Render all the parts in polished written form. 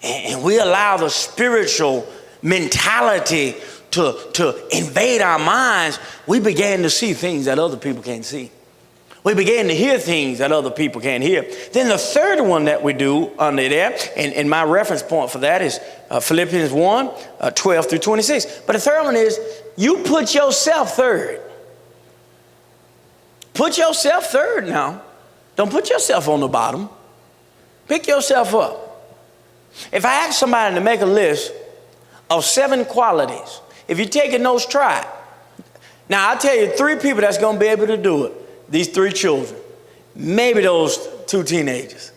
and we allow the spiritual mentality to invade our minds, we began to see things that other people can't see. We began to hear things that other people can't hear. Then the third one that we do under there, and my reference point for that is Philippians 1, 12 through 26. But the third one is you put yourself third. Put yourself third now. Don't put yourself on the bottom. Pick yourself up. If I ask somebody to make a list of 7 qualities, if you're taking those, try it. Now, I'll tell you 3 people that's going to be able to do it. These 3 children, maybe those 2 teenagers.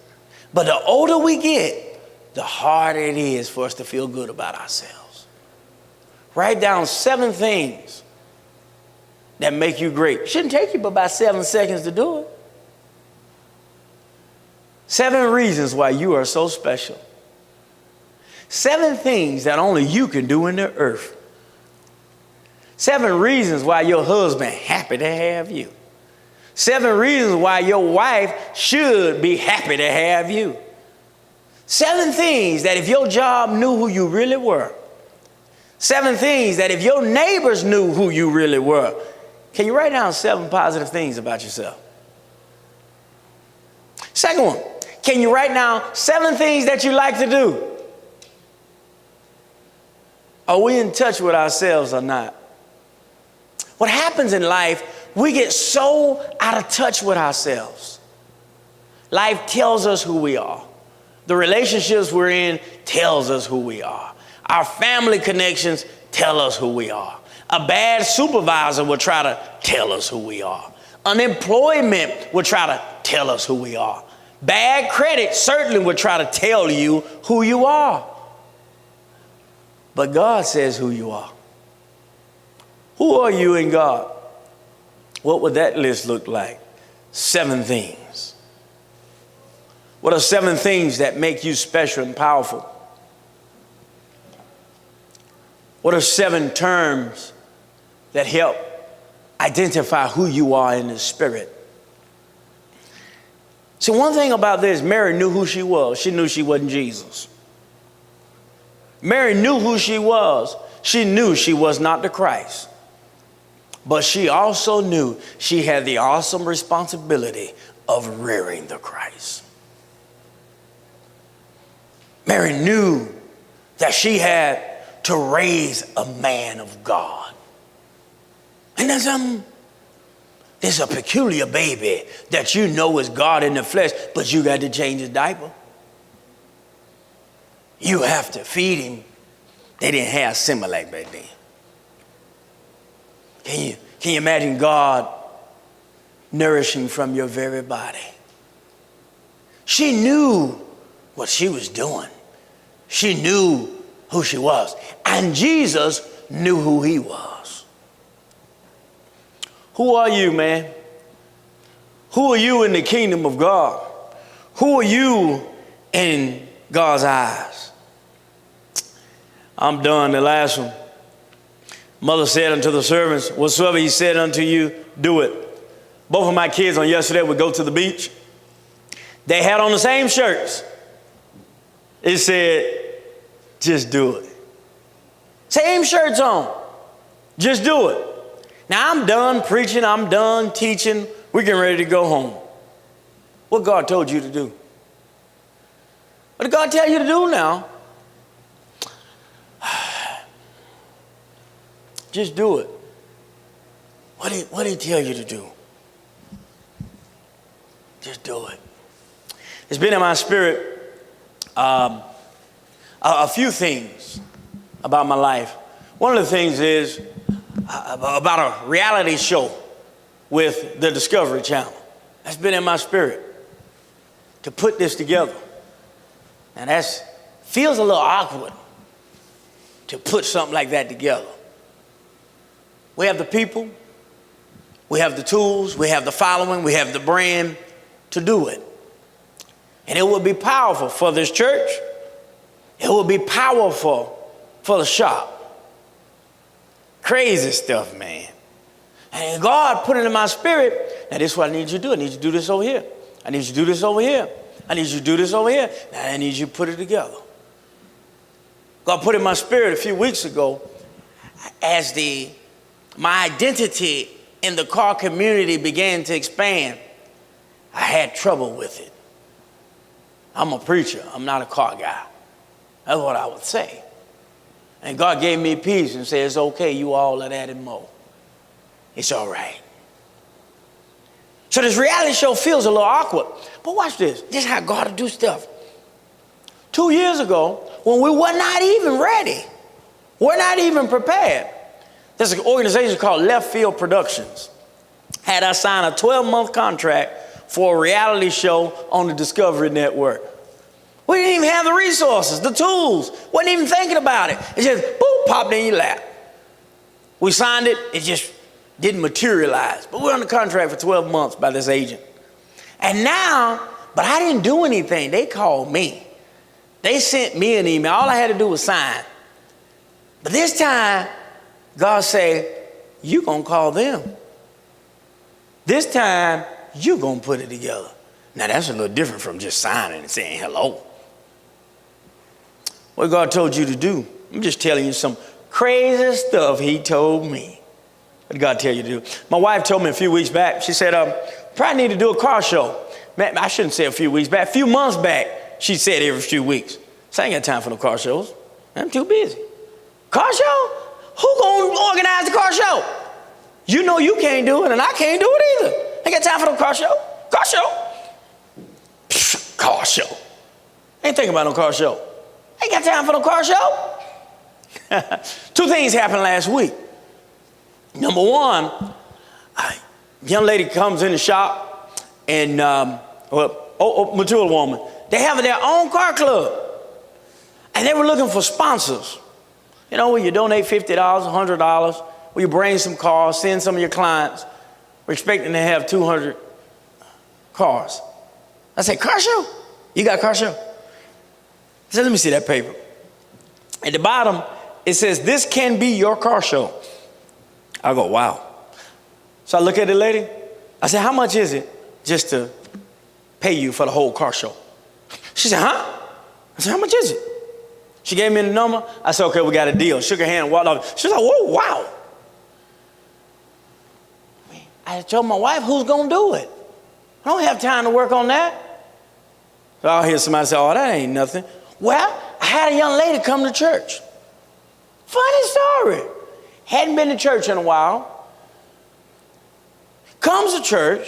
But the older we get, the harder it is for us to feel good about ourselves. Write down 7 things that make you great. Shouldn't take you but about 7 seconds to do it. 7 reasons why you are so special. 7 things that only you can do in the earth. 7 reasons why your husband happy to have you. 7 reasons why your wife should be happy to have you. 7 things that if your job knew who you really were. 7 things that if your neighbors knew who you really were. Can you write down 7 positive things about yourself? Second one, can you write down 7 things that you like to do? Are we in touch with ourselves or not? What happens in life, we get so out of touch with ourselves. Life tells us who we are. The relationships we're in tells us who we are. Our family connections tell us who we are. A bad supervisor will try to tell us who we are. Unemployment will try to tell us who we are. Bad credit certainly will try to tell you who you are. But God says who you are. Who are you in God? What would that list look like? 7 things. What are 7 things that make you special and powerful? What are 7 terms that help identify who you are in the spirit? See, one thing about this, Mary knew who she was. She knew she wasn't Jesus. Mary knew who she was. She knew she was not the Christ. But she also knew she had the awesome responsibility of rearing the Christ. Mary knew that she had to raise a man of God. And there's a peculiar baby that you know is God in the flesh, but you got to change his diaper. You have to feed him. They didn't have Similac back then. Can you imagine God nourishing from your very body? She knew what she was doing. She knew who she was. And Jesus knew who he was. Who are you, man? Who are you in the kingdom of God? Who are you in God's eyes? I'm done, the last one. Mother said unto the servants, whatsoever he said unto you, do it. Both of my kids on yesterday would go to the beach. They had on the same shirts. It said, just do it. Same shirts on. Just do it. Now I'm done preaching. I'm done teaching. We're getting ready to go home. What God told you to do? What did God tell you to do now? Just do it. What did he tell you to do? Just do it. It's been in my spirit a few things about my life. One of the things is about a reality show with the Discovery Channel. That's been in my spirit to put this together. And that feels a little awkward to put something like that together. We have the people, we have the tools, we have the following, we have the brand to do it. And it will be powerful for this church. It will be powerful for the shop. Crazy stuff, man. And God put it in my spirit. Now this is what I need you to do. I need you to do this over here. I need you to do this over here. I need you to do this over here. Now I need you to put it together. God put in my spirit a few weeks ago as my identity in the car community began to expand. I had trouble with it. I'm a preacher. I'm not a car guy. That's what I would say. And God gave me peace and said, it's okay, you all of that and more. It's all right. So this reality show feels a little awkward. But watch this. This is how God will do stuff. 2 years ago, when we were not even ready, we're not even prepared, there's an organization called Left Field Productions. Had us sign a 12-month contract for a reality show on the Discovery Network. We didn't even have the resources, the tools. Wasn't even thinking about it. It just, boop, popped in your lap. We signed it. It just didn't materialize. But we're under contract for 12 months by this agent. And now, but I didn't do anything. They called me. They sent me an email. All I had to do was sign. But this time, God said, you're going to call them. This time, you're going to put it together. Now, that's a little different from just signing and saying hello. What God told you to do, I'm just telling you some crazy stuff he told me. What did God tell you to do? My wife told me a few weeks back, she said, probably need to do a car show. Man, I shouldn't say a few weeks back, a few months back, she said every few weeks. So I ain't got time for no car shows. I'm too busy. Car show? Who gonna organize the car show? You know you can't do it, and I can't do it either. Ain't got time for no car show. Car show? Pfft, car show. Ain't thinking about no car show. Ain't got time for no car show. Two things happened last week. Number one, a young lady comes in the shop, and mature woman. They have their own car club, and they were looking for sponsors. You know, where you donate $50, $100, where you bring some cars, send some of your clients. We're expecting to have 200 cars. I said, car show? You got a car show? I said, let me see that paper. At the bottom, it says, this can be your car show. I go, wow. So I look at the lady. I said, how much is it just to pay you for the whole car show? She said, huh? I said, how much is it? She gave me the number. I said, okay, we got a deal. Shook her hand and walked off. She was like, whoa, wow. I told my wife, who's going to do it? I don't have time to work on that. So I'll hear somebody say, oh, that ain't nothing. Well, I had a young lady come to church. Funny story. Hadn't been to church in a while. Comes to church.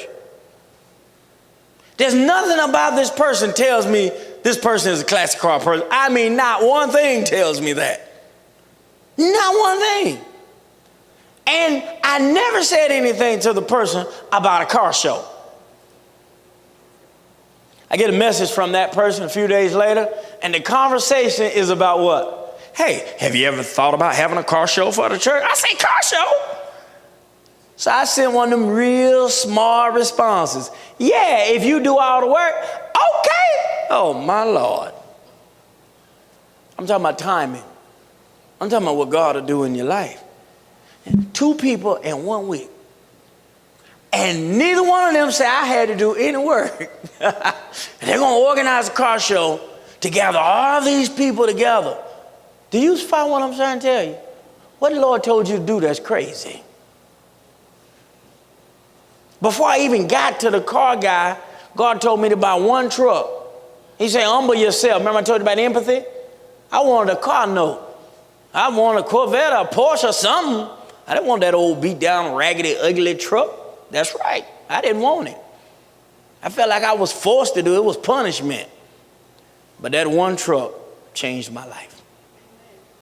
There's nothing about this person tells me this person is a classic car person. I mean, not one thing tells me that. Not one thing. And I never said anything to the person about a car show. I get a message from that person a few days later, and the conversation is about what? Hey, have you ever thought about having a car show for the church? I say, car show? So I sent one of them real smart responses. Yeah, if you do all the work, okay. Oh, my Lord. I'm talking about timing. I'm talking about what God will do in your life. 2 people in 1 week. And neither one of them said I had to do any work. They're going to organize a car show to gather all these people together. Do you follow what I'm trying to tell you? What the Lord told you to do, that's crazy. Before I even got to the car guy, God told me to buy 1 truck. He said, humble yourself. Remember I told you about empathy? I wanted a car note. I wanted a Corvette, a Porsche, or something. I didn't want that old beat down, raggedy, ugly truck. That's right. I didn't want it. I felt like I was forced to do it. It was punishment. But that 1 truck changed my life.